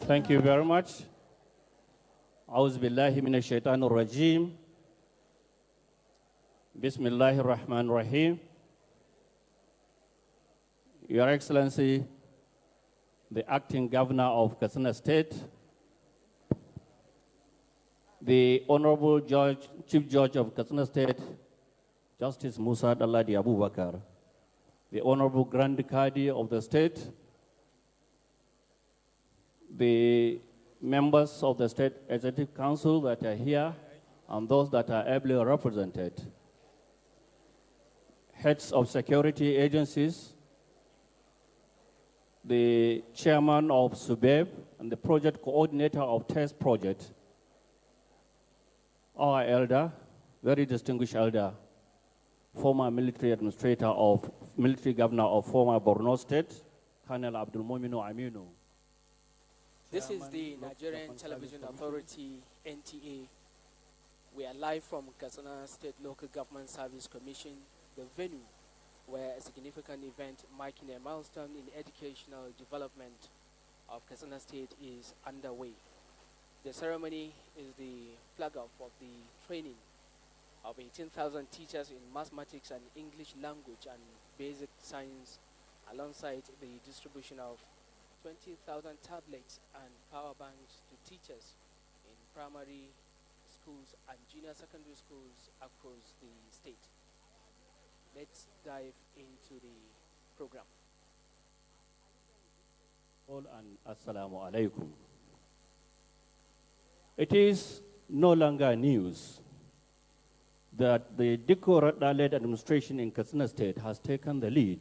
Thank you very much. A'udhu billahi minash shaitanir rajim. Bismillahir Rahmanir Rahim. Your Excellency, the Acting Governor of Katsina State, the Honorable Chief Judge of Katsina State, Justice Musa Daladi Abubakar, the Honorable Grand Kadi of the state, the members of the State Executive Council that are here, and those that are ably represented, heads of security agencies, the chairman of SUBEB, and the project coordinator of TEST project, our elder, very distinguished elder, former military governor of former Borno State, Colonel Abdul Mominu Aminu. This is the Nigerian Television Authority, NTA. We are live from Katsina State Local Government Service Commission, the venue where a significant event marking a milestone in educational development of Katsina State is underway. The ceremony is the flag-off of the training of 18,000 teachers in mathematics and English language and basic science, alongside the distribution of 20,000 tablets and power banks to teachers in primary schools and junior secondary schools across the state. Let's dive into the program. All and Assalamu alaikum. It is no longer news that the Diko-led administration in Katsina State has taken the lead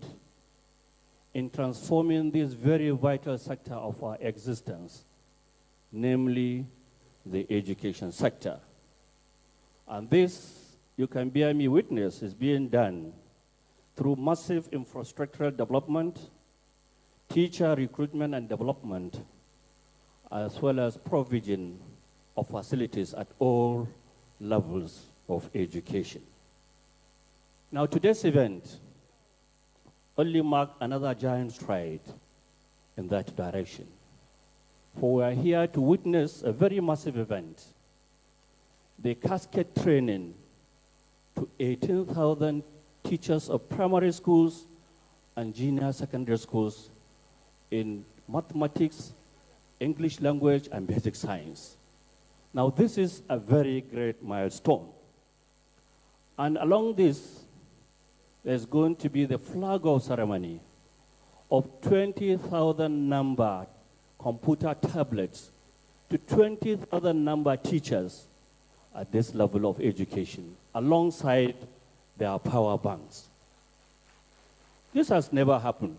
in transforming this very vital sector of our existence, namely the education sector. And this, you can bear me witness, is being done through massive infrastructural development, teacher recruitment and development, as well as provision of facilities at all levels of education. Now, today's event only marked another giant stride in that direction. For we are here to witness a very massive event, the cascade training to 18,000 teachers of primary schools and junior secondary schools in mathematics, English language, and basic science. Now, this is a very great milestone. And along this, there's going to be the flag-off ceremony of 20,000 number computer tablets to 20,000 number teachers at this level of education, alongside their power banks. This has never happened,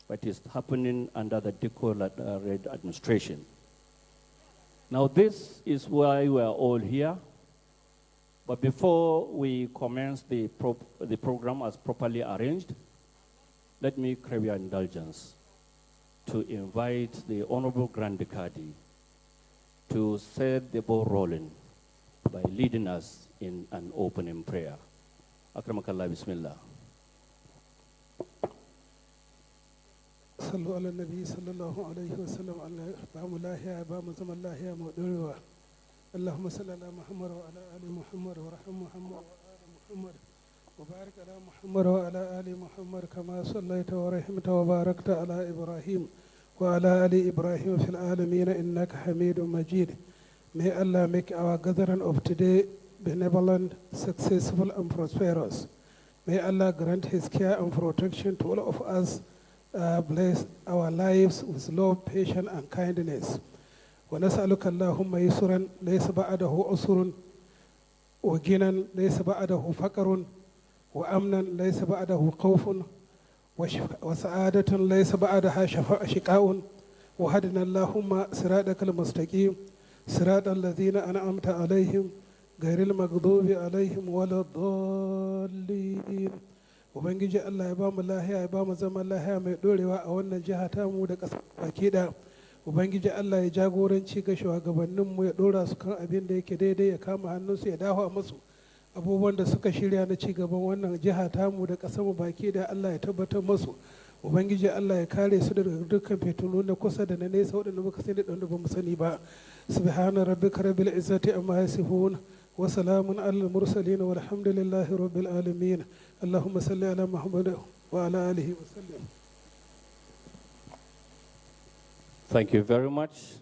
but it's happening under the Diko-led administration. Now, this is why we are all here. But before we commence the program as properly arranged, let me crave your indulgence to invite the Honorable Grand Kadi to set the ball rolling by leading us in an opening prayer. Akramakallah, bismillah. Sallu ala Nabi sallallahu alayhi wa sallam ala ba'amulahi ba'amazamallahi ma'udurwa. Allahumma salli ala Muhammad wa ala ali Muhammad wa rahim Muhammad wa ala Muhammad wa barik ala Muhammad wa ala ali Muhammad kama sallaita wa rahimta wa barakta ala Ibrahim wa ala ali Ibrahim fil alamin innaka Hamidum Majid. May Allah make our gathering of today benevolent, successful and prosperous. May Allah grant His care and protection to all of us. Bless our lives with love, patience, and kindness. ونسألك اللهم يسرا ليس بعده عسر وغنى ليس بعده فقر وأمنا ليس بعده خوف وسعادة ليس بعدها شقاء وهدنا اللهم صراطك المستقيم صراط الذين أنعمت عليهم غير المغضوب عليهم ولا الضالين. Ubangiji Allah ya ba mu lahiya, ya ba mu zaman lahiya mai dorewa a wannan jiha ta mu da ƙasa baki da. Ubangiji Allah ya jagoranci ga shugabanninmu, ya dora su kan abin da yake daidai, ya kama hannunsu, ya dawo musu abubuwan da suka shirya na ci gaban wannan jiha ta mu da ƙasar mu baki da. Allah ya tabbatar musu. ubangiji Allah ya kare su daga dukkan fitinu na kusa da na nesa waɗanda muka sani da wanda ba mu sani ba. Subhana rabbika rabbil izzati amma yasifun wa salamun alal mursalin walhamdulillahi rabbil alamin. Allahumma salli ala Muhammad wa ala alihi wa sallam. Thank you very much.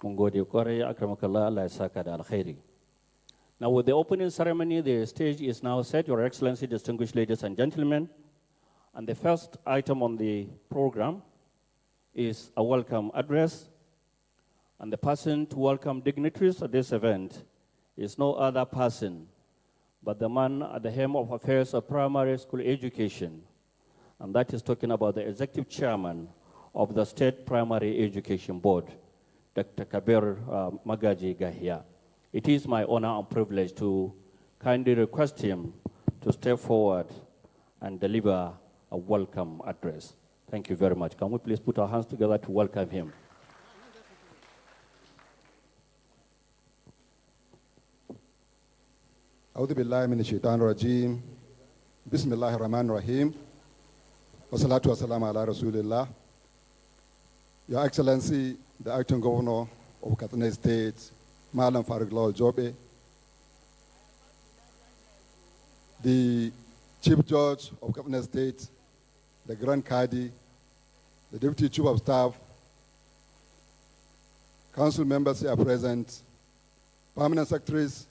Mun gode kwarai akramakallah, Allah ya saka da alkhairi. Now with the opening ceremony, the stage is now set, Your Excellency, distinguished ladies and gentlemen. And the first item on the program is a welcome address. And the person to welcome dignitaries at this event is no other person but the man at the helm of affairs of primary school education. And that is talking about the executive chairman of the State Primary Education Board, Dr. Kabir Magaji Gahia. It is my honor and privilege to kindly request him to step forward and deliver a welcome address. Thank you very much. Can we please put our hands together to welcome him? أعوذ بالله من الشيطان الرجيم بسم الله الرحمن الرحيم والصلاة والسلام على رسول الله. Your Excellency, the Acting Governor of Katsina State, Malam Farouk Lawal Jobe, the Chief Judge of Katsina State, the Grand Kadi, the Deputy Chief of Staff, Council members here present, Permanent Secretaries,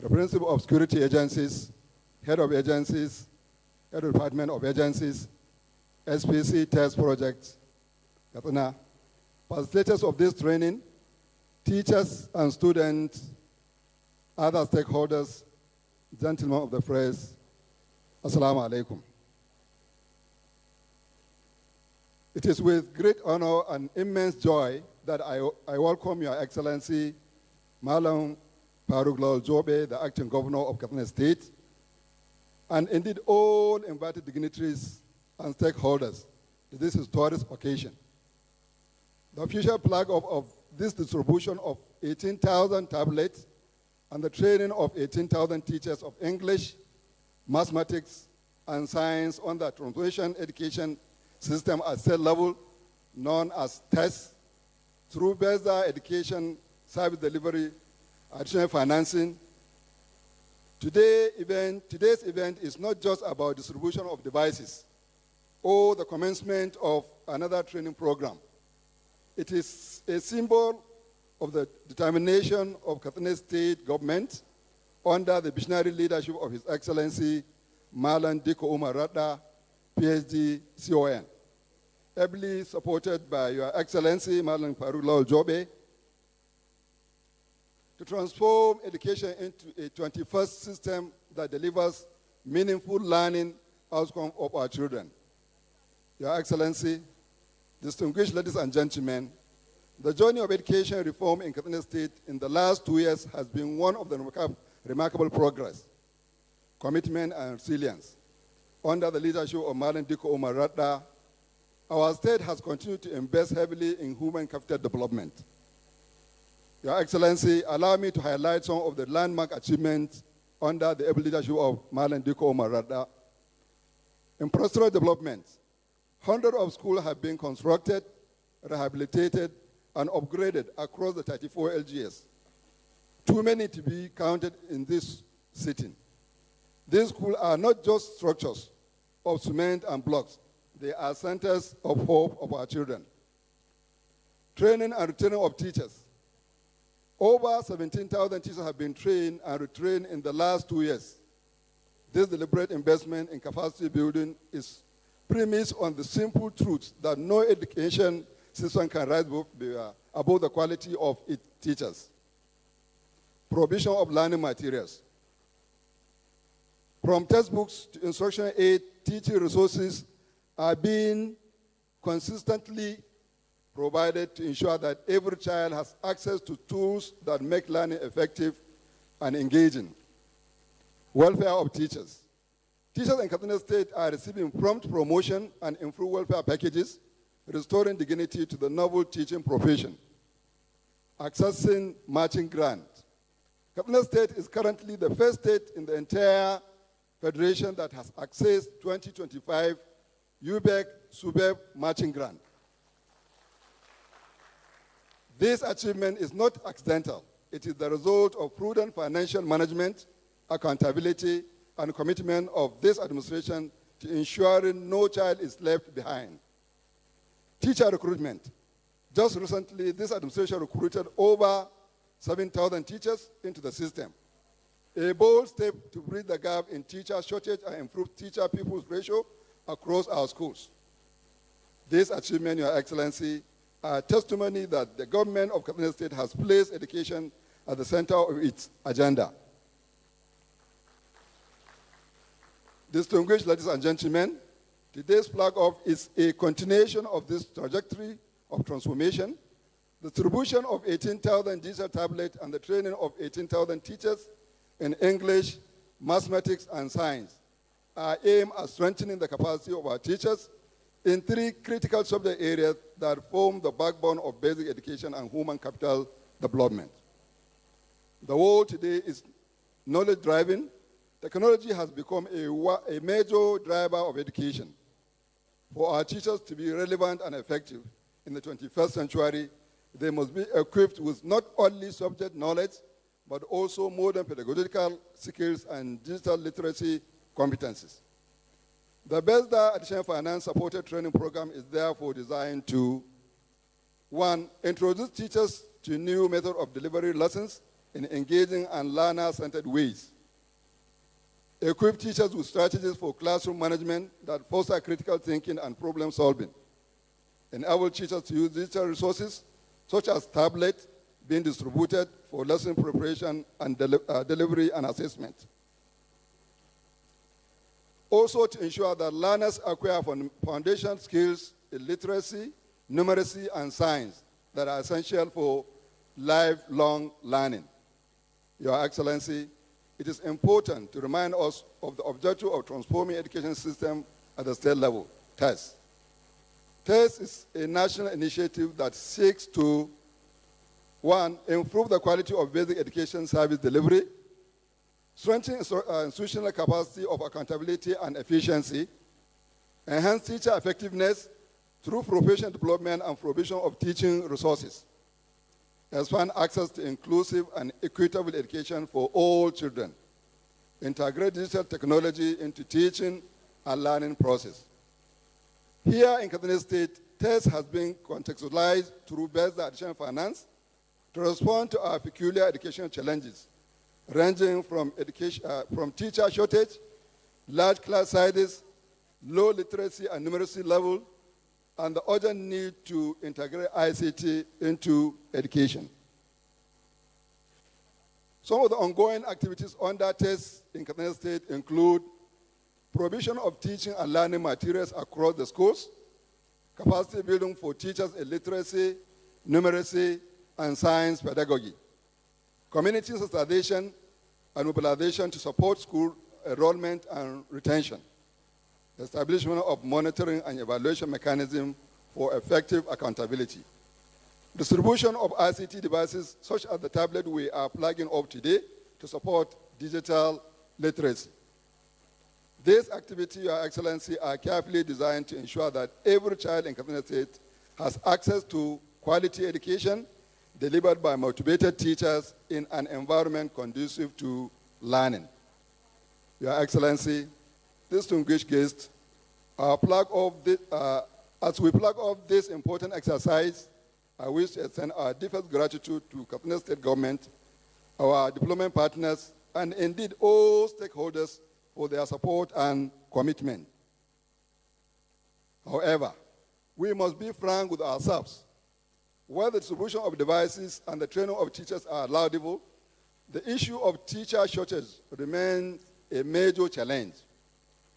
representative of security agencies, head of agencies, head of department of agencies, SPC test projects, Katsina, facilitators of this training, teachers and students, other stakeholders, gentlemen of the press, Assalamu alaikum. It is with great honor and immense joy that I welcome Your Excellency, Malam Farouk Lawal Jobe, the Acting Governor of Katsina State, and indeed all invited dignitaries and stakeholders to this historic occasion. The official flag of this distribution of 18,000 tablets and the training of 18,000 teachers of English, mathematics, and science on the translation education system at state level, known as TEST, through better education, service delivery, additional financing. Today's event is not just about distribution of devices or the commencement of another training program. It is a symbol of the determination of Katsina State government under the visionary leadership of His Excellency Malam Diko Umar Radda, PhD, CON, ably supported by Your Excellency Malam Farouk Lawal Jobe, to transform education into a 21st system that delivers meaningful learning outcomes of our children. Your Excellency, distinguished ladies and gentlemen, the journey of education reform in Katsina State in the last 2 years has been one of the remarkable progress, commitment, and resilience. Under the leadership of Malam Diko Umar Radda, our state has continued to invest heavily in human capital development. Your Excellency, allow me to highlight some of the landmark achievements under the able leadership of Malam Diko Umar Radda. Infrastructure development. Hundreds of schools have been constructed, rehabilitated, and upgraded across the 34 LGS. Too many to be counted in this sitting. These schools are not just structures of cement and blocks. They are centers of hope of our children. Training and retraining of teachers. Over 17,000 teachers have been trained and retrained in the last 2 years. This deliberate investment in capacity building is premised on the simple truth that no education system can rise above the quality of its teachers. Provision of learning materials. From textbooks to instructional aid, teaching resources are being consistently provided to ensure that every child has access to tools that make learning effective and engaging. Welfare of teachers. Teachers in Katsina State are receiving prompt promotion and improved welfare packages, restoring dignity to the novel teaching profession. Accessing matching grant. Katsina State is currently the first state in the entire federation that has accessed 2025 UBEC SUBEB matching grant. This achievement is not accidental. It is the result of prudent financial management, accountability, and commitment of this administration to ensuring no child is left behind. Teacher recruitment. Just recently, this administration recruited over 7,000 teachers into the system. A bold step to bridge the gap in teacher shortage and improve teacher-pupils ratio across our schools. This achievement, Your Excellency, are testimony that the government of Katsina State has placed education at the center of its agenda. Distinguished ladies and gentlemen, today's flag off is a continuation of this trajectory of transformation. The distribution of 18,000 digital tablets and the training of 18,000 teachers in English, mathematics, and science are aimed at strengthening the capacity of our teachers in three critical subject areas that form the backbone of basic education and human capital development. The world today is knowledge-driven. Technology has become a major driver of education. For our teachers to be relevant and effective in the 21st century, they must be equipped with not only subject knowledge, but also modern pedagogical skills and digital literacy competencies. The BESDA Additional Finance Supported Training Program is therefore designed to, 1, introduce teachers to new methods of delivering lessons in engaging and learner-centered ways. Equip teachers with strategies for classroom management that foster critical thinking and problem solving. Enable teachers to use digital resources, such as tablets, being distributed for lesson preparation and delivery and assessment. Also to ensure that learners acquire foundation skills in literacy, numeracy, and science that are essential for lifelong learning. Your Excellency, it is important to remind us of the objective of transforming education system at the state level, TEST. TEST is a national initiative that seeks to, 1, improve the quality of basic education service delivery, strengthen institutional capacity of accountability and efficiency, enhance teacher effectiveness through professional development and provision of teaching resources, expand access to inclusive and equitable education for all children, integrate digital technology into teaching and learning process. Here in Katsina State, TEST has been contextualized through BESDA Additional Finance to respond to our peculiar educational challenges, ranging from teacher shortage, large class sizes, low literacy and numeracy level, and the urgent need to integrate ICT into education. Some of the ongoing activities under TEST in Katsina State include provision of teaching and learning materials across the schools, capacity building for teachers in literacy, numeracy, and science pedagogy, community sensitization and mobilization to support school enrollment and retention, establishment of monitoring and evaluation mechanism for effective accountability, distribution of ICT devices such as the tablet we are plugging up today to support digital literacy. These activities, Your Excellency, are carefully designed to ensure that every child in Katsina State has access to quality education delivered by motivated teachers in an environment conducive to learning. Your Excellency, distinguished guests, as we plug off this important exercise, I wish to extend our deepest gratitude to Katsina State government, our deployment partners, and indeed all stakeholders for their support and commitment. However, we must be frank with ourselves. While the distribution of devices and the training of teachers are laudable, the issue of teacher shortage remains a major challenge.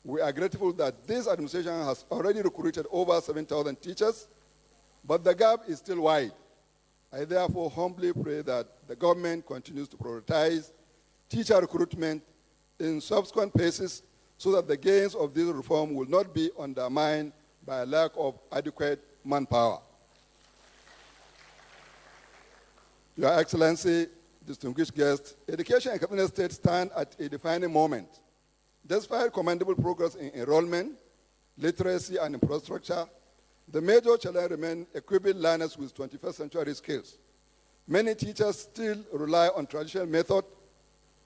We are grateful that this administration has already recruited over 7,000 teachers, but the gap is still wide. I therefore humbly pray that the government continues to prioritize teacher recruitment in subsequent phases so that the gains of this reform will not be undermined by a lack of adequate manpower. Your Excellency, distinguished guests, education in Katsina State stands at a defining moment. Despite commendable progress in enrollment, literacy, and infrastructure, the major challenge remains equipping learners with 21st century skills. Many teachers still rely on traditional methods,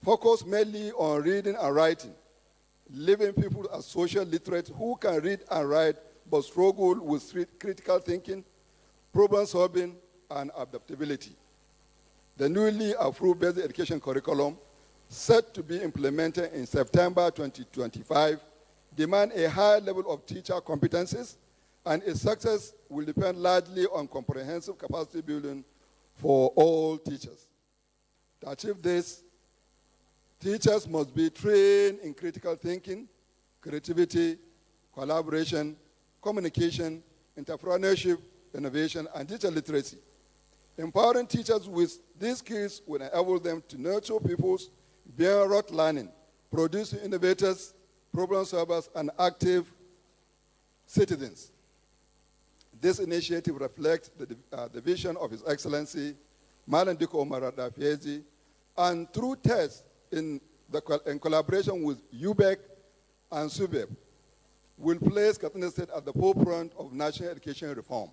focus mainly on reading and writing, leaving people as social literate who can read and write but struggle with critical thinking, problem solving, and adaptability. The newly approved basic education curriculum, set to be implemented in September 2025, demand a high level of teacher competencies, and its success will depend largely on comprehensive capacity building for all teachers. To achieve this, teachers must be trained in critical thinking, creativity, collaboration, communication, entrepreneurship, innovation, and digital literacy. Empowering teachers with these skills will enable them to nurture pupils beyond rote learning, producing innovators, problem solvers, and active citizens. This initiative reflects the vision of His Excellency, Malam Diko Omar Radda PhD, and through tests in collaboration with UBEC and SUBEB, will place Katsina State at the forefront of national education reform.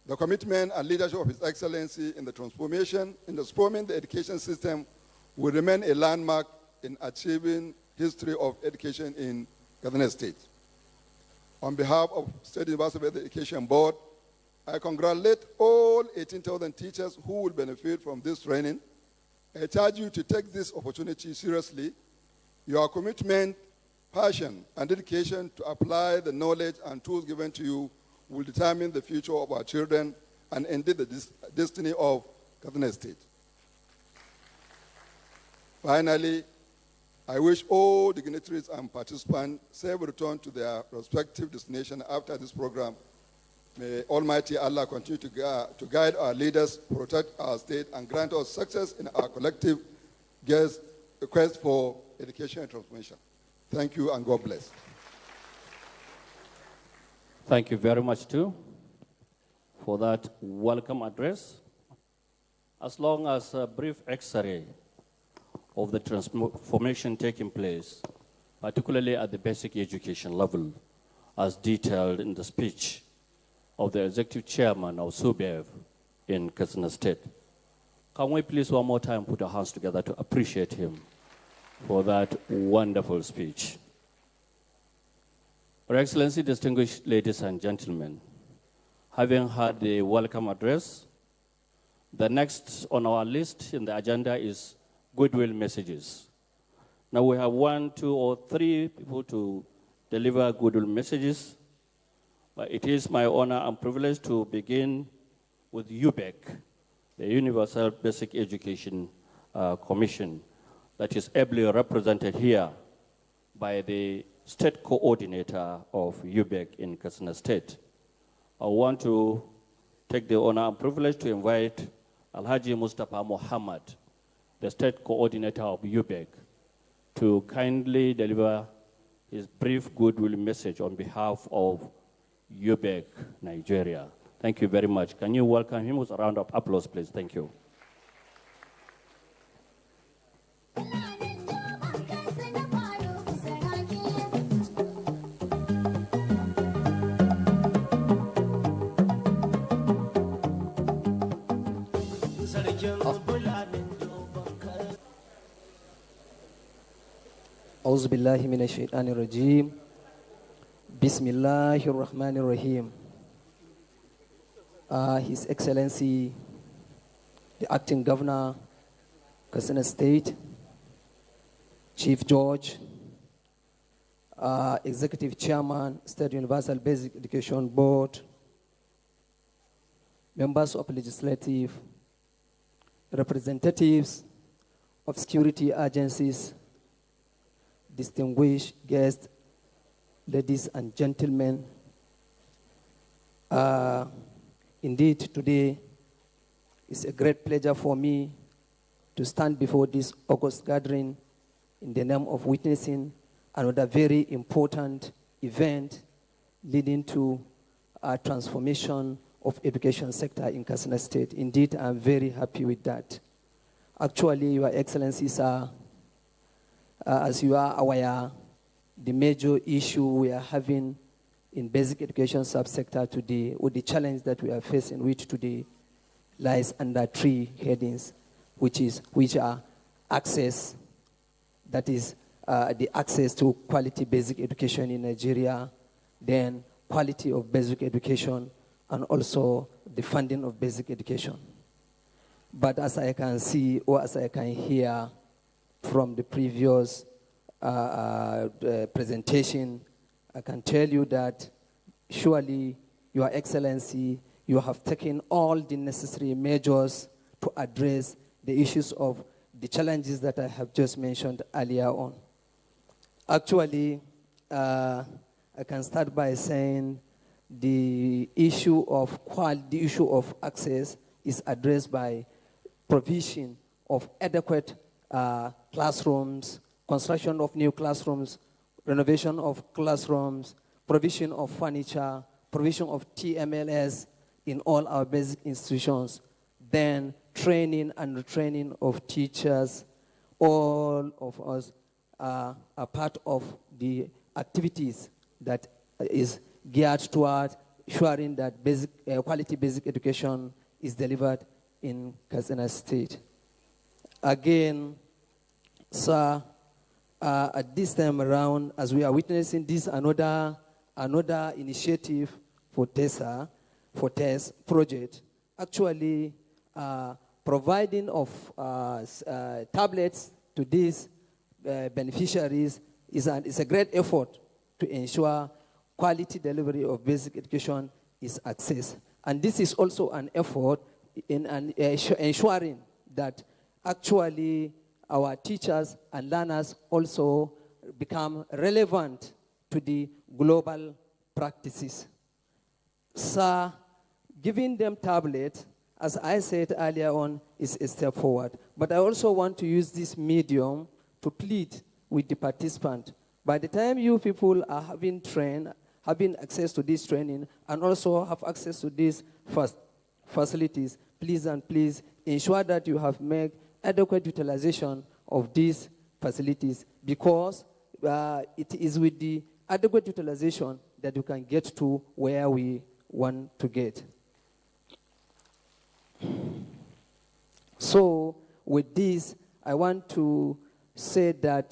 The commitment and leadership of His Excellency in transforming the education system will remain a landmark in achieving history of education in Katsina State. On behalf of State University Education Board, I congratulate all 18,000 teachers who will benefit from this training. I charge you to take this opportunity seriously. Your commitment, passion, and dedication to apply the knowledge and tools given to you will determine the future of our children and indeed the destiny of Katsina State. Finally, I wish all dignitaries and participants safe return to their respective destination after this program. May Almighty Allah continue to guide our leaders, protect our state, and grant us success in our collective quest for education and transformation. Thank you, and God bless. Thank you very much, too, for that welcome address. As long as a brief x-ray of the transformation taking place, particularly at the basic education level, as detailed in the speech of the Executive Chairman of SUBEV in Katsina State. Can we please one more time put our hands together to appreciate him for that wonderful speech? Your Excellency, distinguished ladies and gentlemen, having heard the welcome address, the next on our list in the agenda is goodwill messages. Now we have 1, 2, or 3 people to deliver goodwill messages, but it is my honor and privilege to begin with UBEC, the Universal Basic Education Commission, that is ably represented here by the State Coordinator of UBEC in Katsina State. I want to take the honor and privilege to invite Alhaji Mustafa Muhammad, the State Coordinator of UBEC, to kindly deliver his brief goodwill message on behalf of UBEC, Nigeria. Thank you very much. Can you welcome him with a round of applause, please? Thank you. أعوذ بالله من الشيطان الرجيم بسم الله الرحمن الرحيم. His Excellency, the Acting Governor, Katsina State, Chief Judge, Executive Chairman, State Universal Basic Education Board, members of legislative, representatives of security agencies, distinguished guests, ladies and gentlemen. Indeed, today is a great pleasure for me to stand before this august gathering in the name of witnessing another very important event leading to a transformation of education sector in Katsina State. Indeed, I'm very happy with that. Actually, Your Excellency, sir, as you are aware, the major issue we are having in basic education subsector today, or the challenge that we are facing, which today lies under 3 headings, which are access, that is the access to quality basic education in Nigeria, then quality of basic education, and also the funding of basic education. But as I can see, or as I can hear from the previous presentation, I can tell you that surely, Your Excellency, you have taken all the necessary measures to address the issues of the challenges that I have just mentioned earlier on. Actually, I can start by saying the issue of access is addressed by provision of adequate classrooms, construction of new classrooms, renovation of classrooms, provision of furniture, provision of TMLS in all our basic institutions, then training and retraining of teachers. All of us are part of the activities that is geared toward ensuring that quality basic education is delivered in Katsina State. Again, sir, at this time around, as we are witnessing this another initiative for TESS project, actually providing of tablets to these beneficiaries is a great effort to ensure quality delivery of basic education is accessed. And this is also an effort in ensuring that actually our teachers and learners also become relevant to the global practices. Sir, giving them tablets, as I said earlier on, is a step forward. But I also want to use this medium to plead with the participant. By the time you people are having access to this training and also have access to these facilities, please and please ensure that you have made adequate utilization of these facilities, because it is with the adequate utilization that you can get to where we want to get. So with this, I want to say that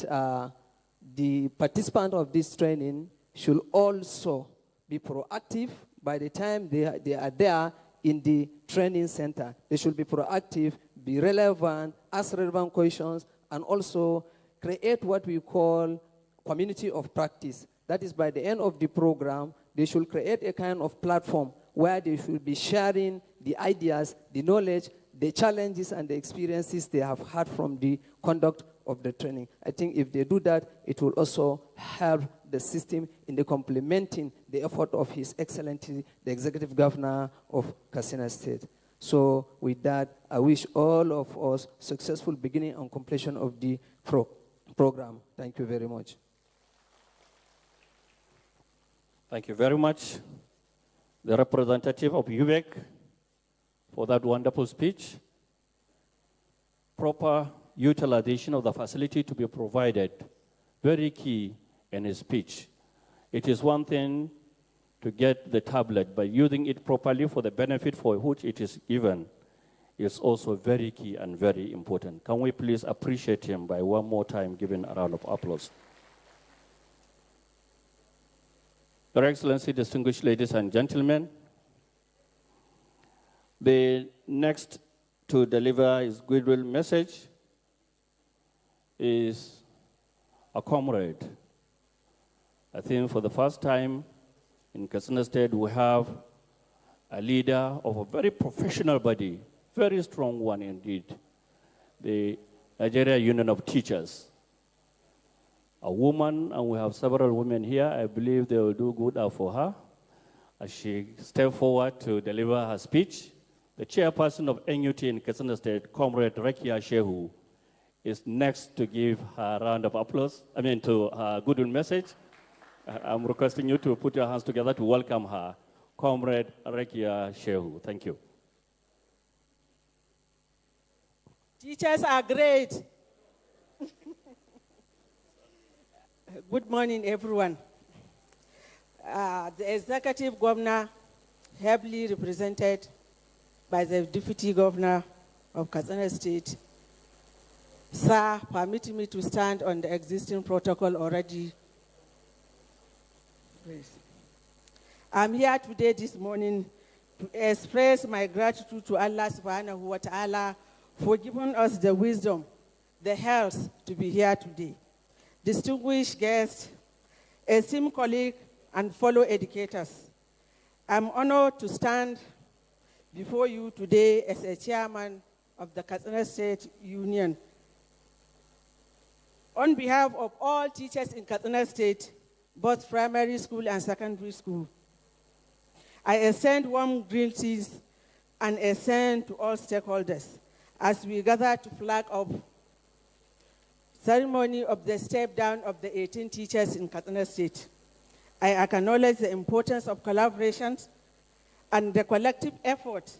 the participant of this training should also be proactive. By the time they are there in the training center, they should be proactive, be relevant, ask relevant questions, and also create what we call community of practice. That is, by the end of the program, they should create a kind of platform where they should be sharing the ideas, the knowledge, the challenges, and the experiences they have had from the conduct of the training. I think if they do that, it will also help the system in the complementing the effort of His Excellency, the Executive Governor of Katsina State. So with that, I wish all of us successful beginning and completion of the program. Thank you very much. Thank you very much, the representative of UVEC, for that wonderful speech. Proper utilization of the facility to be provided, very key in his speech. It is one thing to get the tablet, but using it properly for the benefit for which it is given is also very key and very important. Can we please appreciate him by one more time giving a round of applause? Your Excellency, distinguished ladies and gentlemen, the next to deliver his goodwill message is a comrade. I think for the first time in Katsina State, we have a leader of a very professional body, very strong one indeed, the Nigerian Union of Teachers. A woman, and we have several women here. I believe they will do good for her as she steps forward to deliver her speech. The chairperson of NUT in Katsina State, Comrade Rekia Shehu, is next to give her a round of applause, to her goodwill message. I'm requesting you to put your hands together to welcome her, Comrade Rekia Shehu. Thank you. Teachers are great. Good morning, everyone. The executive governor, heavily represented by the deputy governor of Katsina State, sir, permit me to stand on the existing protocol already. Please. I'm here today, this morning, to express my gratitude to Allah subhanahu wa ta'ala for giving us the wisdom, the health to be here today. Distinguished guests, esteemed colleagues, and fellow educators, I'm honored to stand before you today as a chairman of the Katsina State Union. On behalf of all teachers in Katsina State, both primary school and secondary school, I extend warm greetings and extend to all stakeholders as we gather to flag up ceremony of the step down of the 18 teachers in Katsina State. I acknowledge the importance of collaborations and the collective effort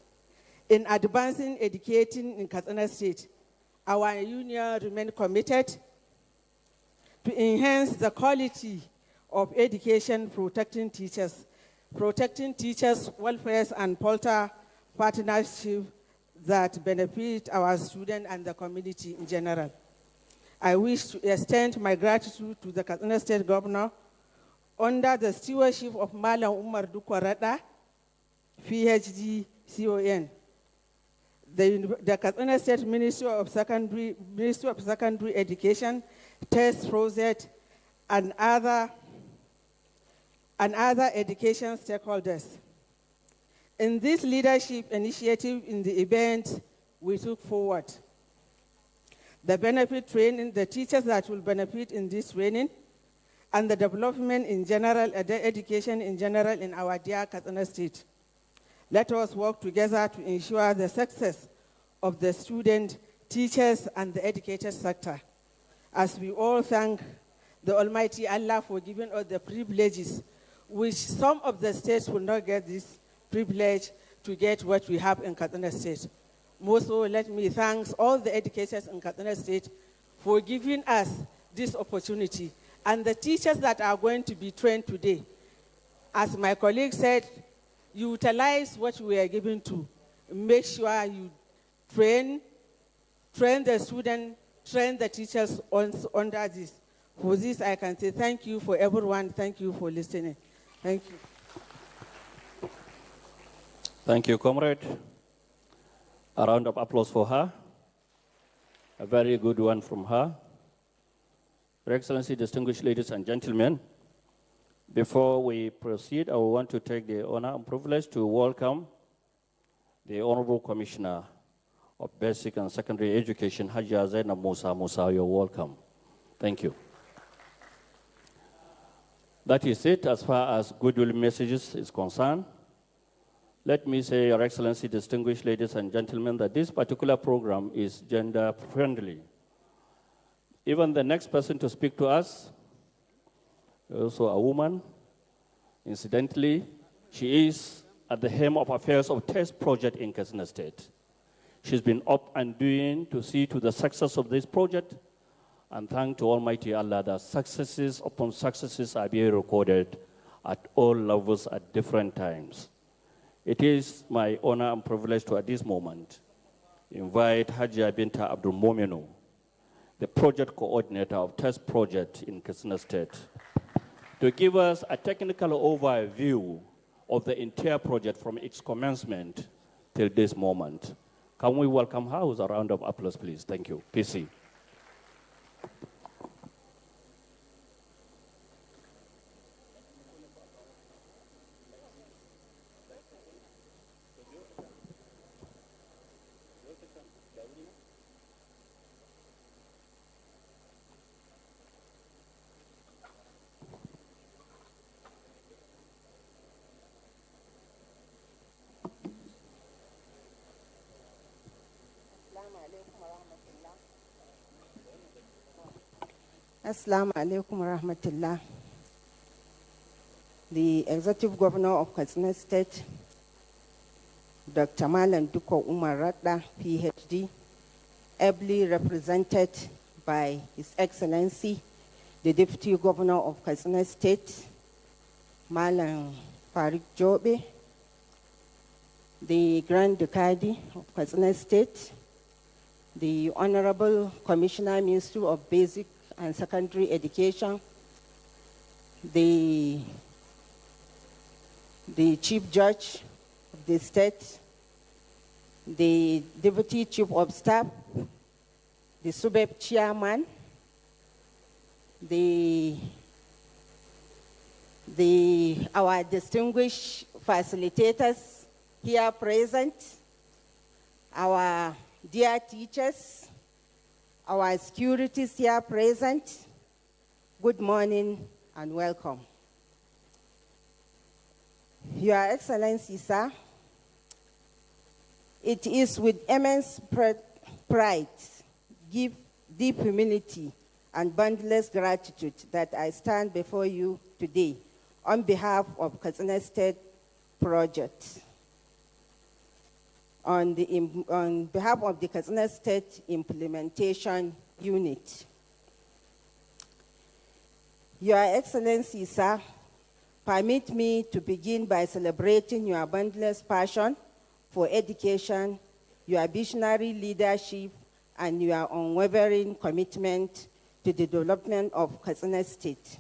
in advancing educating in Katsina State. Our union remains committed to enhance the quality of education, protecting teachers' welfare and foster partnership that benefit our students and the community in general. I wish to extend my gratitude to the Katsina State Governor under the stewardship of Malam Umar Dukwarada, PhD, CON. The Katsina State Ministry of Secondary Education, test project, and other education stakeholders. In this leadership initiative in the event, we took forward the benefit training, the teachers that will benefit in this training, and the development in general, the education in general in our dear Katsina State. Let us work together to ensure the success of the student, teachers, and the educator sector. As we all thank the Almighty Allah for giving us the privileges, which some of the states will not get this privilege to get what we have in Katsina State. Most so, let me thank all the educators in Katsina State for giving us this opportunity. And the teachers that are going to be trained today, as my colleague said, utilize what we are given to. Make sure you train the student, train the teachers under this. For this, I can say thank you for everyone. Thank you for listening. Thank you. Thank you, comrade. A round of applause for her. A very good one from her. Your Excellency, distinguished ladies and gentlemen, before we proceed, I want to take the honor and privilege to welcome the Honorable Commissioner of Basic and Secondary Education, Hajia Zainab Musa. Musa, you're welcome. Thank you. That is it as far as goodwill messages is concerned. Let me say, Your Excellency, distinguished ladies and gentlemen, that this particular program is gender friendly. Even the next person to speak to us, also a woman. Incidentally, she is at the helm of affairs of test project in Katsina State. She's been up and doing to see to the success of this project, and thank to Almighty Allah that successes upon successes are being recorded at all levels at different times. It is my honor and privilege to, at this moment, invite Hajia Binta Abdul Mominu, the project coordinator of test project in Katsina State, to give us a technical overview of the entire project from its commencement till this moment. Can we welcome her with a round of applause, please? Thank you. PC. Assalamu alaikum warahmatullah. The Executive Governor of Katsina State, Dr. Malam Duko Umar Radda, PhD, ably represented by His Excellency, the Deputy Governor of Katsina State, Malam Farid Jobe, the Grand Decadi of Katsina State, the Honorable Commissioner, Ministry of Basic and Secondary Education, the Chief Judge of the state, the Deputy Chief of Staff, the SUBEP Chairman, our distinguished facilitators here present, our dear teachers, our securities here present, good morning and welcome. Your Excellency, sir, it is with immense pride, deep humility, and boundless gratitude that I stand before you today on behalf of Katsina State Project. On behalf of the Katsina State Implementation Unit. Your Excellency, sir, permit me to begin by celebrating your boundless passion for education, your visionary leadership, and your unwavering commitment to the development of Katsina State.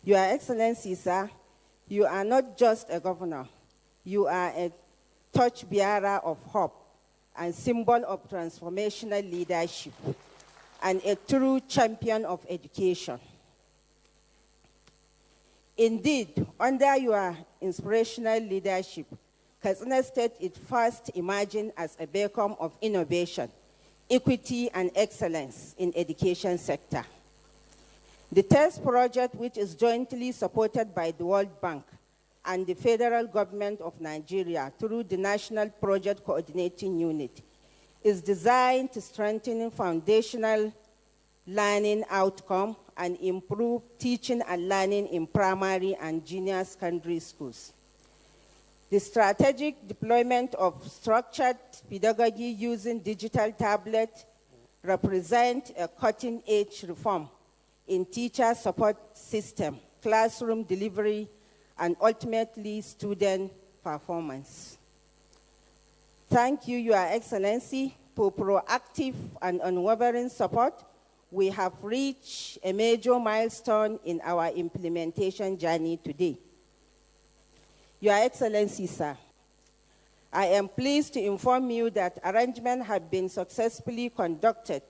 Your Excellency, sir, you are not just a governor, you are a torchbearer of hope and symbol of transformational leadership and a true champion of education. Indeed, under your inspirational leadership, Katsina State is first emerging as a beacon of innovation, equity, and excellence in education sector. The TEST project, which is jointly supported by the World Bank and the federal government of Nigeria through the National Project Coordinating Unit, is designed to strengthen foundational learning outcome and improve teaching and learning in primary and junior secondary schools. The strategic deployment of structured pedagogy using digital tablets represents a cutting-edge reform in teacher support system, classroom delivery, and ultimately student performance. Thank you, Your Excellency, for proactive and unwavering support. We have reached a major milestone in our implementation journey today. Your Excellency, sir, I am pleased to inform you that arrangements have been successfully conducted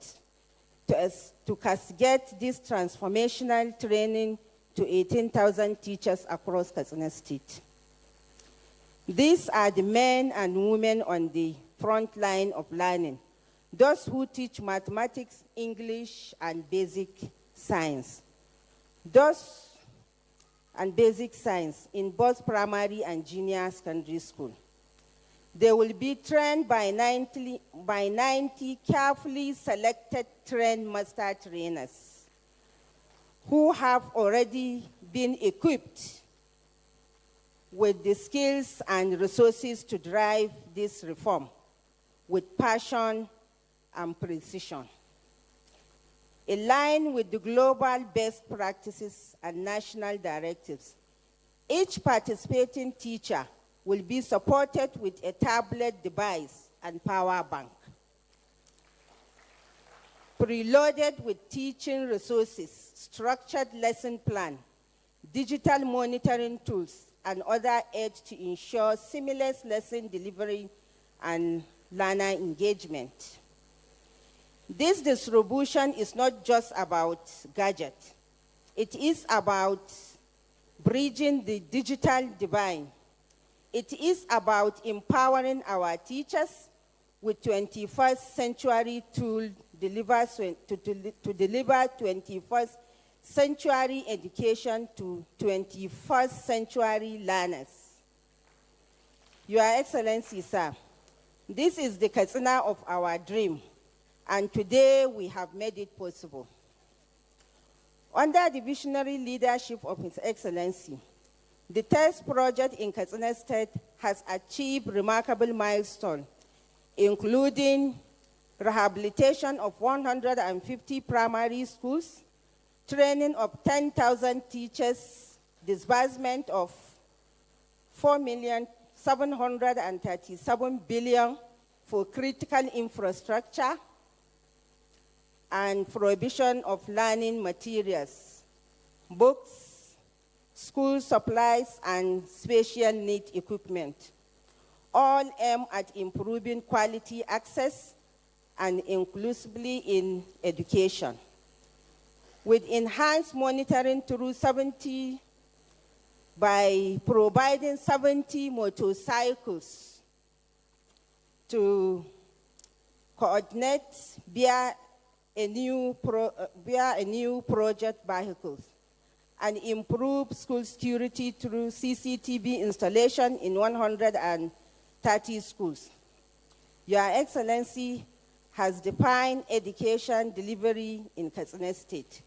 to cascade this transformational training to 18,000 teachers across Katsina State. These are the men and women on the front line of learning, those who teach mathematics, English, and basic science. In both primary and junior secondary school. They will be trained by 90 carefully selected trained master trainers who have already been equipped with the skills and resources to drive this reform with passion and precision. In line with the global best practices and national directives, each participating teacher will be supported with a tablet device and power bank, preloaded with teaching resources, structured lesson plan, digital monitoring tools, and other aids to ensure seamless lesson delivery and learner engagement. This distribution is not just about gadgets. It is about bridging the digital divide. It is about empowering our teachers with 21st century tools to deliver 21st century education to 21st century learners. Your Excellency, sir, this is the Katsina of our dream, and today we have made it possible. Under the visionary leadership of His Excellency, the TEST project in Katsina State has achieved remarkable milestones, including rehabilitation of 150 primary schools, training of 10,000 teachers, disbursement of 4,737 billion for critical infrastructure, and provision of learning materials, books, school supplies, and special need equipment, all aimed at improving quality access and inclusively in education. With enhanced monitoring through by providing 70 motorcycles to coordinate via a new project vehicles, and improve school security through CCTV installation in 130 schools. Your Excellency has defined education delivery in Katsina State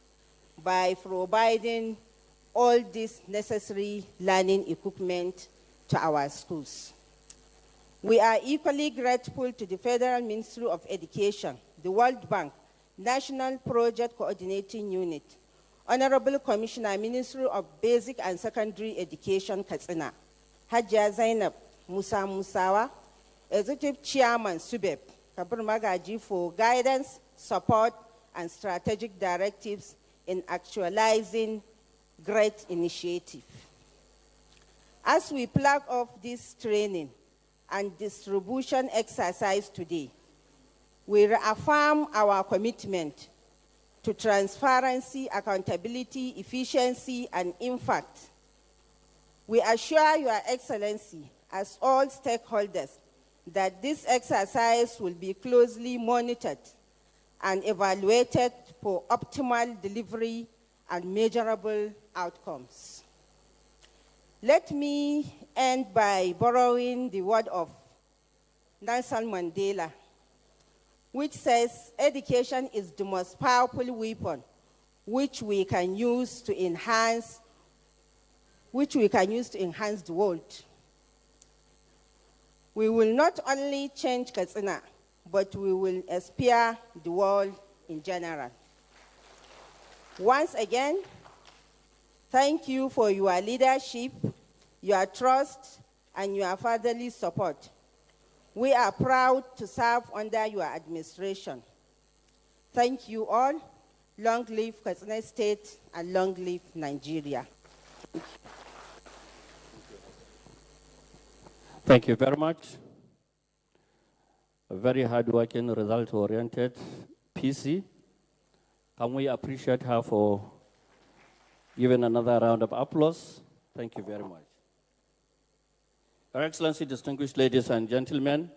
by providing all this necessary learning equipment to our schools. We are equally grateful to the Federal Ministry of Education, the World Bank, National Project Coordinating Unit, Honorable Commissioner, Ministry of Basic and Secondary Education, Katsina, Hajia Zainab Musa Musawa, Executive Chairman, Subeb, Kabir Magaji, for guidance, support, and strategic directives in actualizing great initiative. As we plug off this training and distribution exercise today, we reaffirm our commitment to transparency, accountability, efficiency, and impact. We assure Your Excellency, as all stakeholders, that this exercise will be closely monitored and evaluated for optimal delivery and measurable outcomes. Let me end by borrowing the word of Nelson Mandela, which says education is the most powerful weapon which we can use to enhance the world. We will not only change Katsina, but we will inspire the world in general. Once again, thank you for your leadership, your trust, and your fatherly support. We are proud to serve under your administration. Thank you all. Long live Katsina State and long live Nigeria. Thank you very much. A very hard-working, result-oriented PC. Can we appreciate her for giving another round of applause? Thank you very much. Your Excellency, distinguished ladies and gentlemen,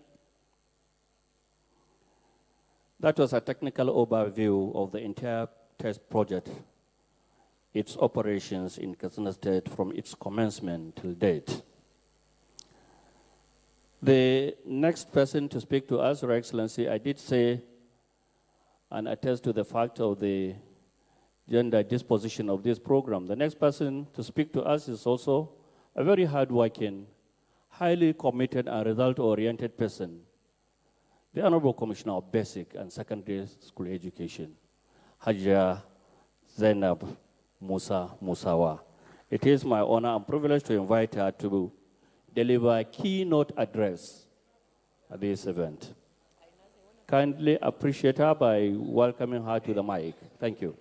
that was a technical overview of the entire test project, its operations in Katsina State from its commencement till date. The next person to speak to us, Your Excellency, I did say and attest to the fact of the gender disposition of this program. The next person to speak to us is also a very hardworking, highly committed and result-oriented person, the Honorable Commissioner of Basic and Secondary School Education, Hajia Zainab Musa Musawa. It is my honor and privilege to invite her to deliver a keynote address at this event. Kindly appreciate her by welcoming her to the mic. Thank you.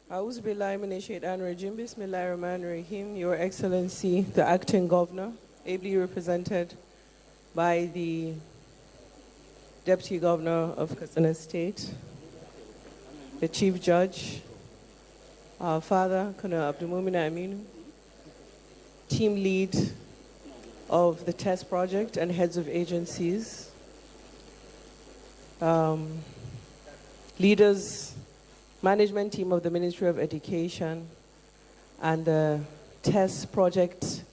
A'udhu billahi minash shaitanir rajim. Bismillahir rahmanir rahim. Your Excellency, the Acting Governor, ably represented by the Deputy Governor of Katsina State, the Chief Judge, our Father, Colonel Abdulmumin Aminu, team lead of the test project and heads of agencies, leaders, management team of the Ministry of Education, and the test project,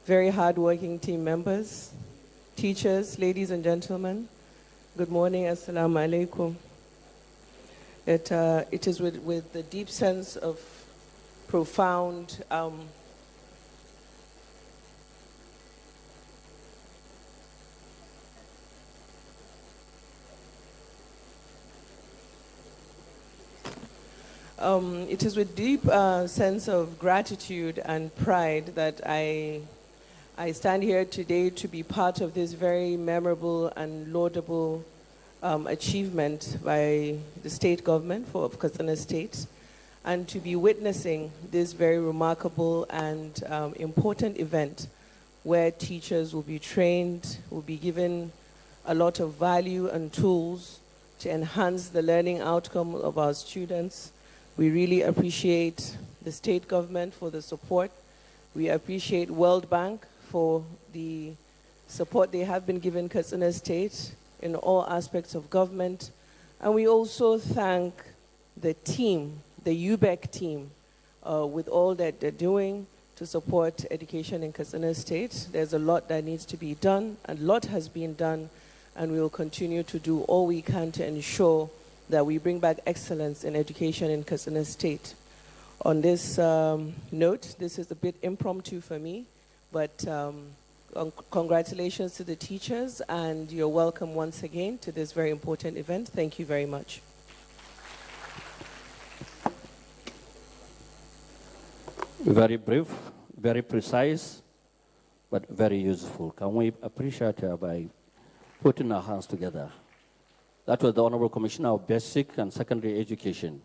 very hardworking team members, teachers, ladies and gentlemen, good morning, assalamu alaikum. It is with the deep sense of profound It is with deep sense of gratitude and pride that I stand here today to be part of this very memorable and laudable achievement by the state government of Katsina State, and to be witnessing this very remarkable and important event where teachers will be trained, will be given a lot of value and tools to enhance the learning outcome of our students. We really appreciate the state government for the support. We appreciate World Bank for the support they have been giving Katsina State in all aspects of government. And we also thank the team, the UBEC team, with all that they're doing to support education in Katsina State. There's a lot that needs to be done, and a lot has been done, and we will continue to do all we can to ensure that we bring back excellence in education in Katsina State. On this note, this is a bit impromptu for me, but congratulations to the teachers, and you're welcome once again to this very important event. Thank you very much. Very brief, very precise, but very useful. Can we appreciate her by putting our hands together? That was the Honorable Commissioner of Basic and Secondary Education,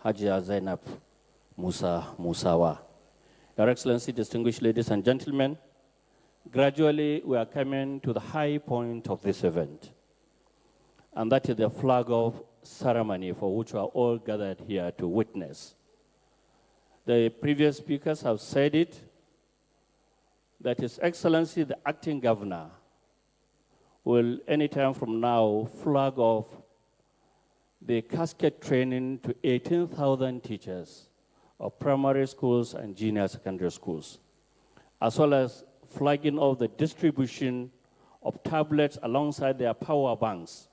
Hajia Zainab Musawa. Your Excellency, distinguished ladies and gentlemen, gradually we are coming to the high point of this event, and that is the flag-off ceremony for which we are all gathered here to witness. The previous speakers have said it, that His Excellency, the Acting Governor, will anytime from now flag off the casket training to 18,000 teachers of primary schools and junior secondary schools, as well as flagging off the distribution of tablets alongside their power banks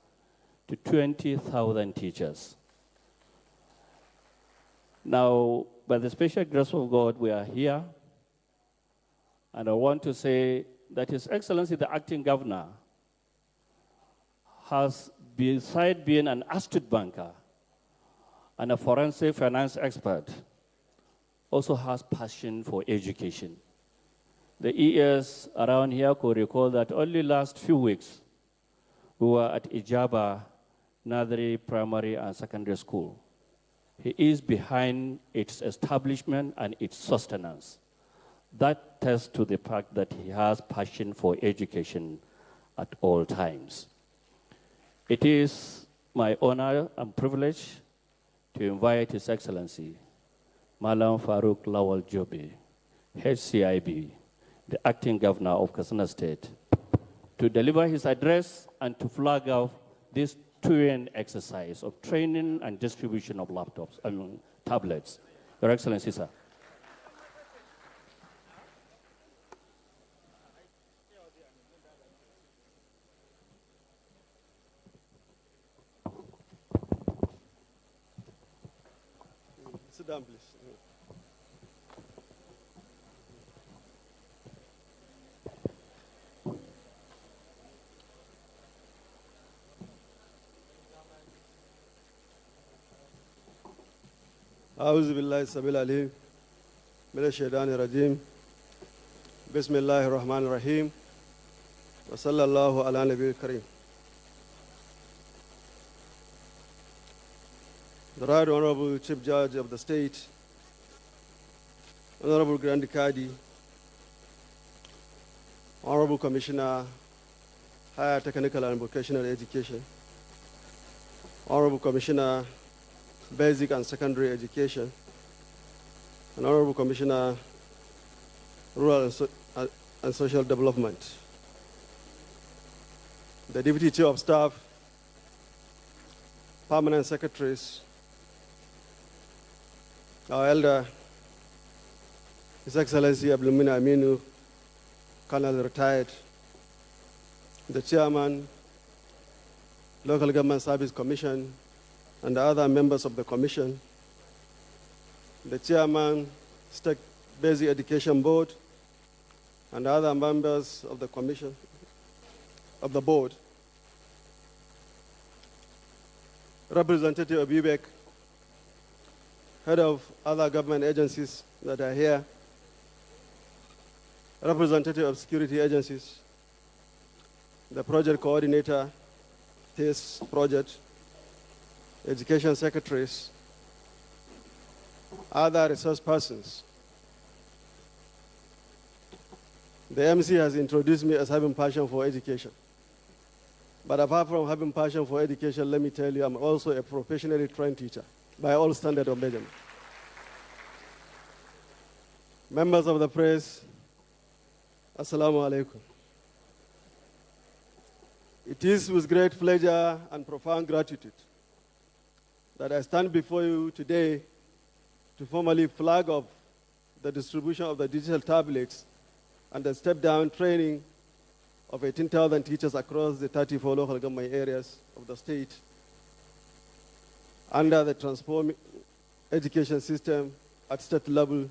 to 20,000 teachers. Now, by the special grace of God, we are here, and I want to say that His Excellency, the Acting Governor, has, besides being an astute banker and a forensic finance expert, also has passion for education. The ES around here could recall that only last few weeks, we were at Ijaba Nadri Primary and Secondary School. He is behind its establishment and its sustenance. That tests to the fact that he has passion for education at all times. It is my honor and privilege to invite His Excellency, Malam Farouk Lawal Jobe, HCIB, the Acting Governor of Katsina State, to deliver his address and to flag off this two-end exercise of training and distribution of laptops, tablets. Your Excellency, sir. Sit down, please. أعوذ بالله السميع العليم من الشيطان الرجيم بسم الله الرحمن الرحيم وصلى الله على نبي الكريم. The Right Honorable Chief Judge of the State, Honorable Grand Kadi, Honorable Commissioner, Higher Technical and Vocational Education, Honorable Commissioner, Basic and Secondary Education, and Honorable Commissioner, Rural and Social Development, the Deputy Chief of Staff, Permanent Secretaries, our elder, His Excellency Abdulmina Aminu, Colonel Retired, the Chairman, Local Government Service Commission, and the other members of the Commission, the Chairman, State Basic Education Board, and other members of the Commission, of the Board, representative of UBEC, head of other government agencies that are here, representative of security agencies, the project coordinator, this project, education secretaries, other resource persons. The MC has introduced me as having passion for education. But apart from having passion for education, let me tell you, I'm also a professionally trained teacher by all standards of measurement. Members of the press, Assalamu alaikum. It is with great pleasure and profound gratitude that I stand before you today to formally flag off the distribution of the digital tablets and the step-down training of 18,000 teachers across the 34 local government areas of the state under the Transform Education System at State Level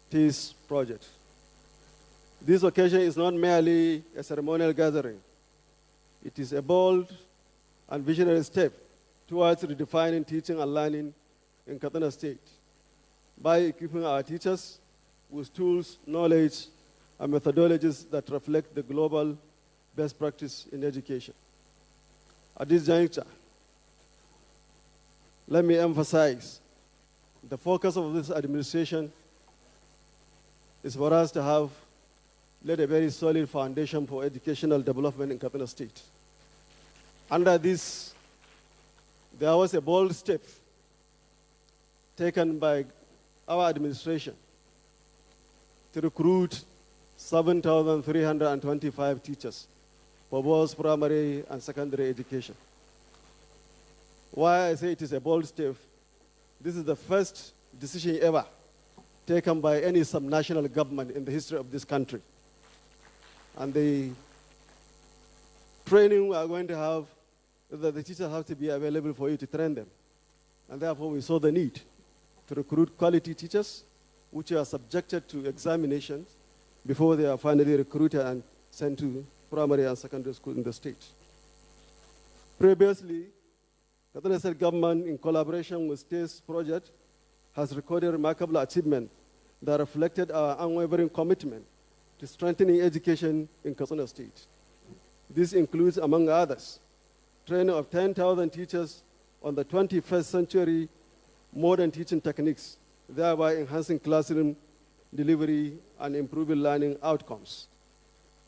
TIS project. This occasion is not merely a ceremonial gathering. It is a bold and visionary step towards redefining teaching and learning in Katsina State by equipping our teachers with tools, knowledge, and methodologies that reflect the global best practice in education. At this juncture, let me emphasize the focus of this administration is for us to have laid a very solid foundation for educational development in Katsina State. Under this, there was a bold step taken by our administration to recruit 7,325 teachers for both primary and secondary education. Why I say it is a bold step, this is the first decision ever taken by any subnational government in the history of this country. And the training we are going to have, the teachers have to be available for you to train them. And therefore we saw the need to recruit quality teachers, which are subjected to examinations before they are finally recruited and sent to primary and secondary school in the state. Previously, the Katsina State government, in collaboration with STATE's project, has recorded remarkable achievement that reflected our unwavering commitment to strengthening education in Katsina State. This includes, among others, training of 10,000 teachers on the 21st century modern teaching techniques, thereby enhancing classroom delivery and improving learning outcomes.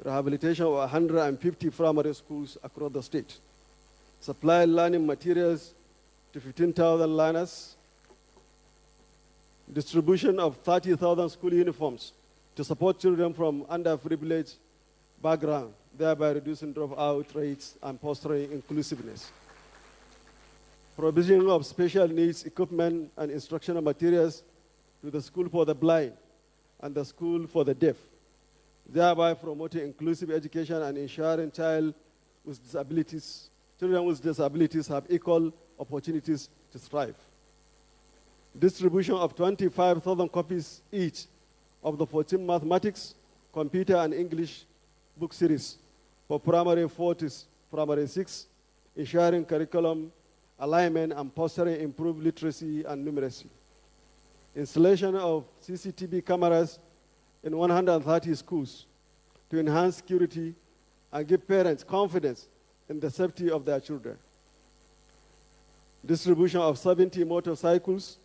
Rehabilitation of 150 primary schools across the state. Supply learning materials to 15,000 learners. Distribution of 30,000 school uniforms to support children from underprivileged background, thereby reducing dropout rates and fostering inclusiveness. Provision of special needs equipment and instructional materials to the school for the blind and the school for the deaf, thereby promoting inclusive education and ensuring children with disabilities have equal opportunities to thrive. Distribution of 25,000 copies each of the 14 mathematics, computer, and English book series for primary 4 to primary 6, ensuring curriculum alignment and fostering improved literacy and numeracy. Installation of CCTV cameras in 130 schools to enhance security and give parents confidence in the safety of their children. Distribution of 70 motorcycles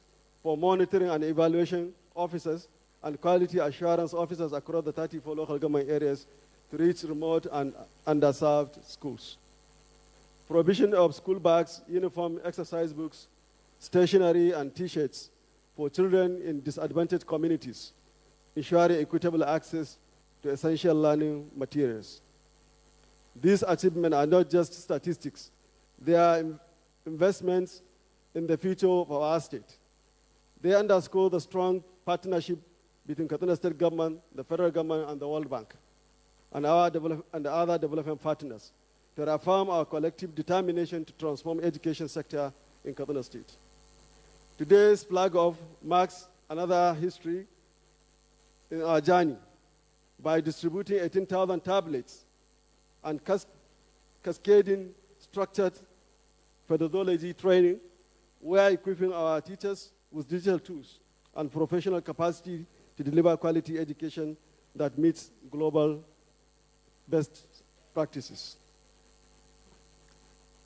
for monitoring and evaluation officers and quality assurance officers across the 34 local government areas to reach remote and underserved schools. Provision of school bags, uniform, exercise books, stationery, and T-shirts for children in disadvantaged communities, ensuring equitable access to essential learning materials. These achievements are not just statistics. They are investments in the future of our state. They underscore the strong partnership between Katsina State government, the federal government, and the World Bank, and other development partners to affirm our collective determination to transform education sector in Katsina State. Today's flag off marks another history in our journey by distributing 18,000 tablets and cascading structured methodology training. We are equipping our teachers with digital tools and professional capacity to deliver quality education that meets global best practices.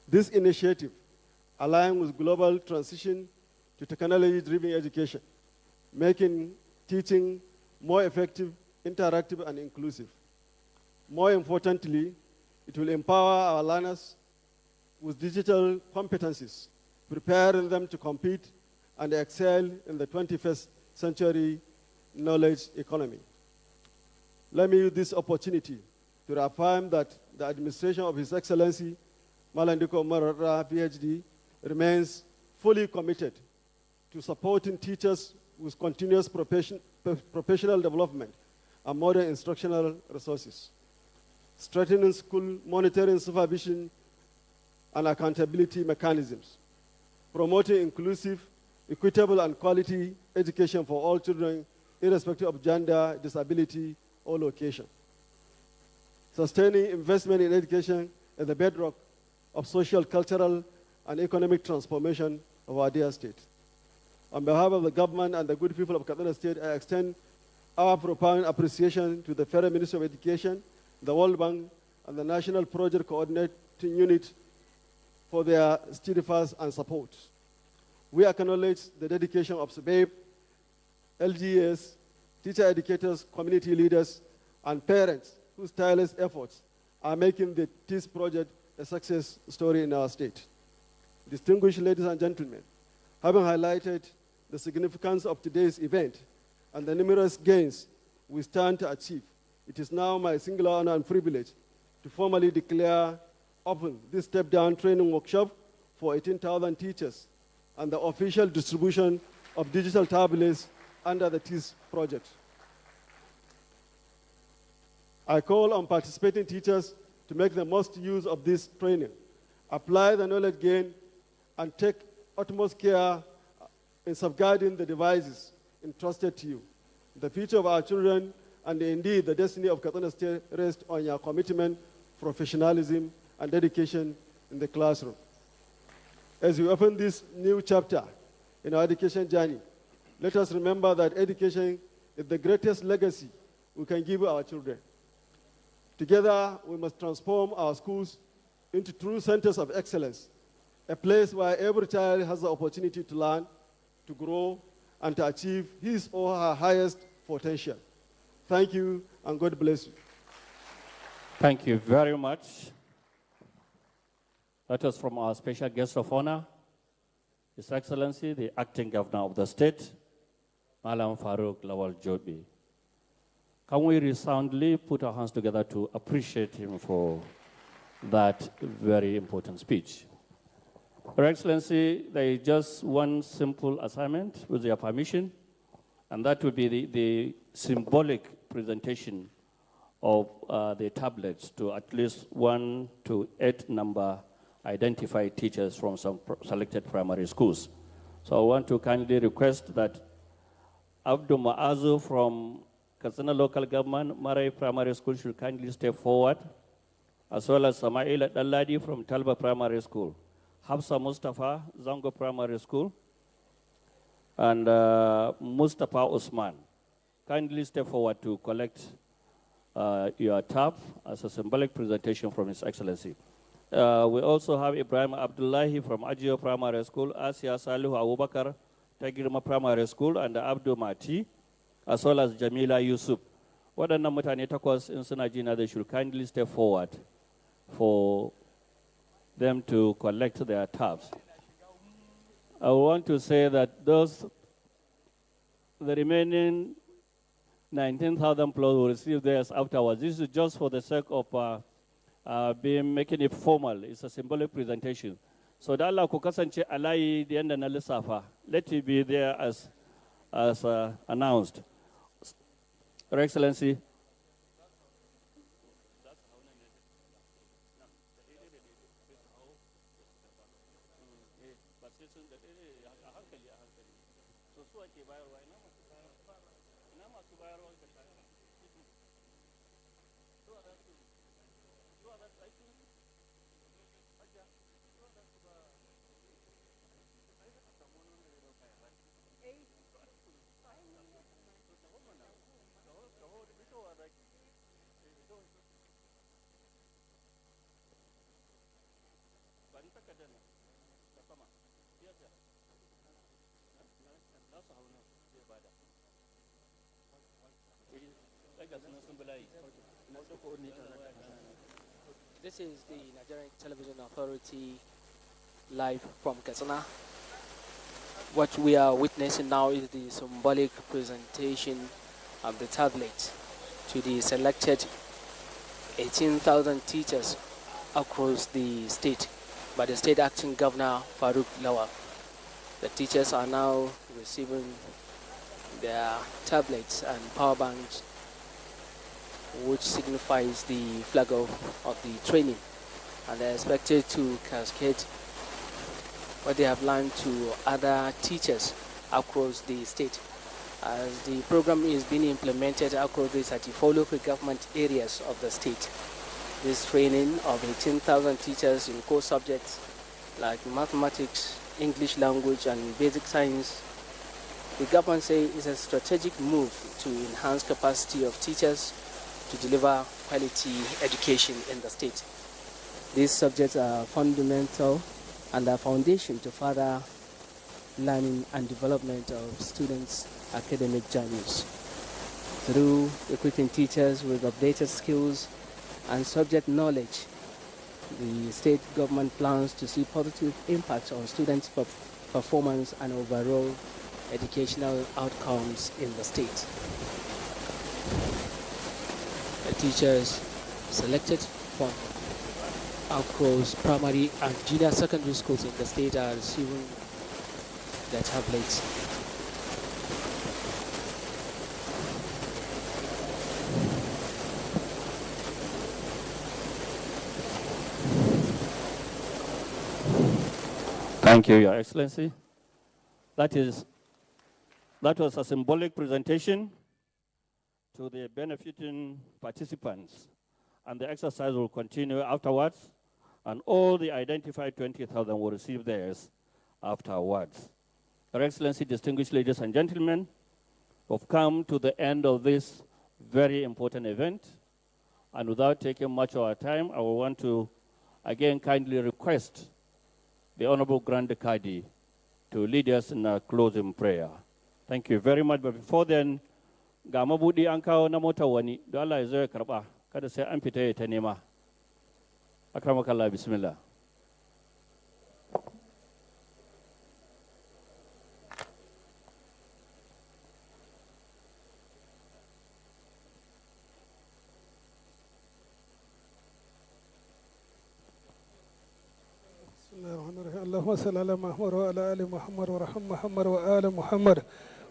This initiative aligns with global transition to technology-driven education, making teaching more effective, interactive, and inclusive. More importantly, it will empower our learners with digital competencies, preparing them to compete and excel in the 21st century knowledge economy. Let me use this opportunity to reaffirm that the administration of His Excellency Malandiko Marara, PhD, remains fully committed to supporting teachers with continuous professional development and modern instructional resources, strengthening school monitoring, supervision, and accountability mechanisms, promoting inclusive, equitable, and quality education for all children, irrespective of gender, disability, or location. Sustaining investment in education is the bedrock of social, cultural, and economic transformation of our dear state. On behalf of the government and the good people of Katsina State, I extend our profound appreciation to the Federal Ministry of Education, the World Bank, and the National Project Coordinating Unit for their steadfast and support. We acknowledge the dedication of SBAIB, LGAs, teacher educators, community leaders, and parents whose tireless efforts are making the TIS project a success story in our state. Distinguished ladies and gentlemen, having highlighted the significance of today's event and the numerous gains we stand to achieve, it is now my singular honor and privilege to formally declare open this step-down training workshop for 18,000 teachers and the official distribution of digital tablets under the TIS project. I call on participating teachers to make the most use of this training, apply the knowledge gained, and take utmost care in safeguarding the devices entrusted to you. The future of our children and indeed the destiny of Katsina State rests on your commitment, professionalism, and dedication in the classroom. As we open this new chapter in our education journey, let us remember that education is the greatest legacy we can give our children. Together, we must transform our schools into true centers of excellence, a place where every child has the opportunity to learn, to grow, and to achieve his or her highest potential. Thank you, and God bless you. Thank you very much. That was from our special guest of honor, His Excellency, the Acting Governor of the State, Malam Farouk Lawal Jobi. Can we resoundly put our hands together to appreciate him for that very important speech? Your Excellency, there is just one simple assignment, with your permission, and that would be the symbolic presentation of the tablets to at least 1 to 8 number identified teachers from some selected primary schools. So I want to kindly request that Abdul Maazu from Katsina Local Government, Marai Primary School should kindly step forward, as well as Samaila Dalladi from Talba Primary School, Hafsa Mustafa, Zango Primary School, and Mustafa Osman. Kindly step forward to collect your tab as a symbolic presentation from His Excellency. We also have Ibrahim Abdullahi from Ajio Primary School, Asia Salihu Abubakar, Tagirma Primary School, and Abdul Mati, as well as Jamila Yusuf. Waɗannan mutane takwas in suna jina, they should kindly step forward for them to collect their tabs. I want to say that the remaining 19,000 plus will receive theirs afterwards. This is just for the sake of making it formal. It's a symbolic presentation. So da Allah ku kasance alayi da yanda na lissafa. Let it be there as announced. Your Excellency. This is the Nigerian Television Authority live from Katsina. What we are witnessing now is the symbolic presentation of the tablet to the selected 18,000 teachers across the state by the state acting governor Farouk Lawal. The teachers are now receiving their tablets and power banks, which signifies the flag of the training, and they're expected to cascade what they have learned to other teachers across the state. As the program is being implemented across the 34 local government areas of the state, this training of 18,000 teachers in core subjects like mathematics, English language, and basic science, the government says is a strategic move to enhance capacity of teachers to deliver quality education in the state. These subjects are fundamental and a foundation to further learning and development of students' academic journeys. Through equipping teachers with updated skills and subject knowledge, the state government plans to see positive impacts on students' performance and overall educational outcomes in the state. The teachers selected from across primary and junior secondary schools in the state are receiving their tablets. Thank you, Your Excellency. That was a symbolic presentation to the benefiting participants, and the exercise will continue afterwards, and all the identified 20,000 will receive theirs afterwards. Your Excellency, distinguished ladies and gentlemen, we've come to the end of this very important event, and without taking much of our time, I will want to again kindly request the Honorable Grand Kadi to lead us in a closing prayer. Thank you very much. But before then, ga mabudi an kawo na motar wani, don Allah ya zo ya karba, kada sai an fita ya ta nema. Akramakallah, bismillah. اللهم صل على محمد وعلى ال محمد ورحم محمد وآل محمد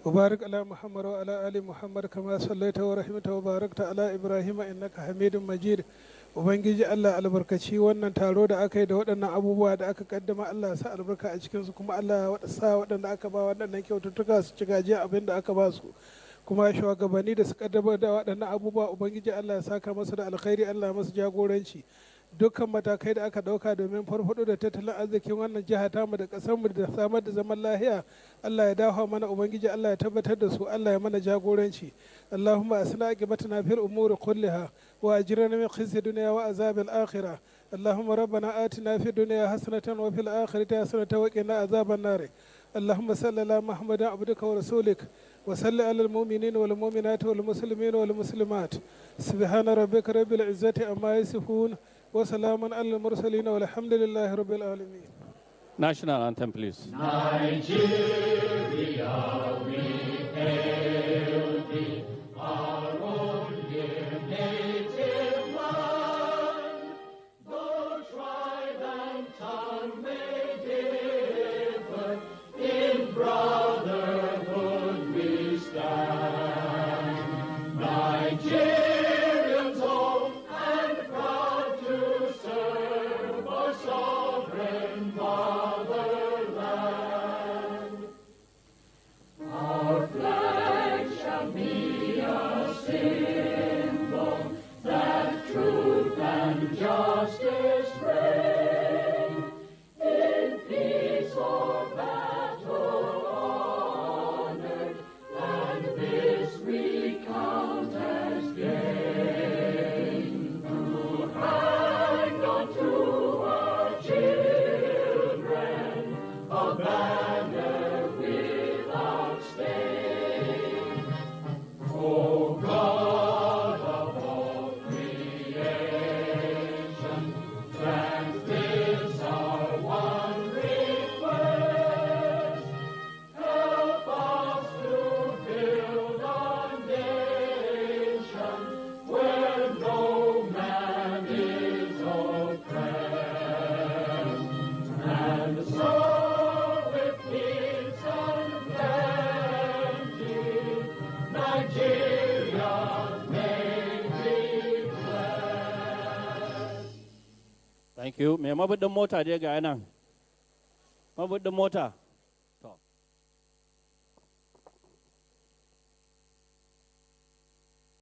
وبارك على محمد وعلى ال محمد كما صليت ورحمت وباركت على ابراهيم انك حميد مجيد. Ubangiji Allah albarkaci wannan taro da aka yi da waɗannan abubuwa da aka kaddama, Allah ya sa albarka a cikinsu, kuma Allah ya sa waɗanda aka ba waɗannan kyaututtuka su ci gajiya abin da aka ba su, kuma shugabanni da su kaddamar da waɗannan abubuwa Ubangiji Allah ya saka masu da alkhairi, Allah ya masu jagoranci. Dukkan matakai da aka dauka domin farfado da tattalin arzikin wannan jiha tamu da kasarmu da samar da zaman lahiya, Allah ya dawo mana Ubangiji, Allah ya tabbatar da su, Allah ya mana jagoranci. Allahumma asna aqibatana fil umuri kulliha wa ajirna min khizyi dunya wa azab al akhirah. Allahumma rabbana atina fid dunya hasanatan wa fil akhirati hasanatan wa qina azaban nar. Allahumma salli ala Muhammadin abdika wa rasulik wa salli ala al mu'minina wal mu'minati wal muslimina wal muslimat. Subhana rabbika rabbil izzati amma yasifun. وسلام على المرسلين والحمد لله رب العالمين. National anthem, please. Nigeria, we hail thee, our own dear native land. Though tribe and tongue may differ, in brotherhood we stand. Nigerians own and proud to serve our sovereign fatherland. Our flag shall be a symbol that truth and justice reign. In peace or battle honored, and this we count as gain. To hang on to our children a banner without stain. Thank you. Me mabudin mota dai ga nan. Mabudin mota.